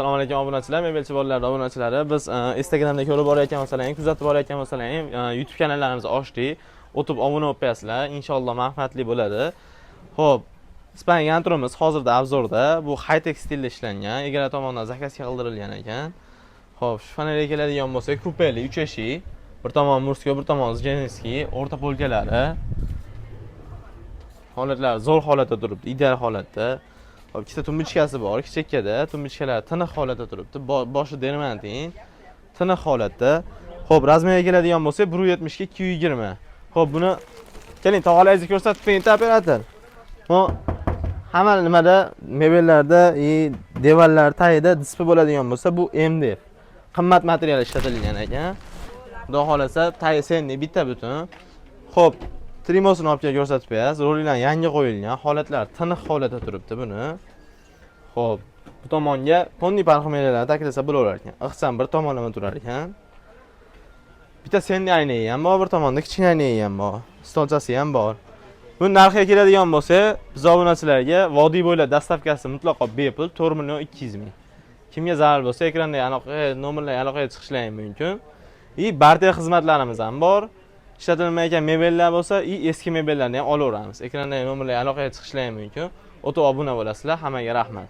Assalomu alaykum obunachilar, mebelchi bolalar obunachilari. Biz Instagramda ko'rib borayotgan bo'lsalaring, kuzatib borayotgan bo'lsalaring, YouTube kanallarimizni ochdik. O'tib obuna bo'libsizlar. Inshaalloh manfaatli bo'ladi. Xo'p, Span Yantro'miz hozirda obzorda. Bu high-tech stilda ishlangan, egara tomonidan zakazga qildirilgan ekan. Xo'p, shu panelga keladigan bo'lsak, kupeli 3 eshik, bir tomon Mursko, bir tomon Zgenskiy, o'rta polkalari. Holatlar zo'r holatda turibdi, ideal holatda. Hop, ikkita tumbuchkasi bor, ikki chekkada, tumbuchkalar tiniq holatda turibdi. Boshi dermantin, tiniq holatda. Xo'p, razmeriga keladigan bo'lsak, 170 ga 220. Xo'p, buni keling tog'alaringizni ko'rsatib qo'ying, operator. Hamma nimada mebellarda, devorlar tagida displey bo'ladigan bo'lsa, bu MDF. Qimmat material ishlatilgan ekan. Xudo xolasa, tagi senli bitta butun. Xo'p, Trimosini olib kelib ko'rsatib qo'yasiz. Rollar yangi qo'yilgan, holatlar tiniq holatda turibdi buni. Xo'p, bu tomonga tonni parxomellar taklasa bo'lar ekan. Ixcham bir tomonlama turar ekan. Bitta senli aynayi ham bor, bir tomonda kichkina aynayi ham bor. Stolchasi ham bor. Bu narxiga keladigan bo'lsa, biz obunachilarga vodiy bo'ylab dastavkasi mutlaqo bepul 4.200.000. Kimga zarar bo'lsa, ekranda nomerlarga aloqaga chiqishlari mumkin. Barter xizmatlarimiz ham bor. Ishlatilmayotgan mebellar bo'lsa, eski mebellarni ham olaveramiz. Ekrandagi nomerlarga aloqaga chiqishlari mumkin. O'tib obuna bo'lasizlar. Hammaga rahmat.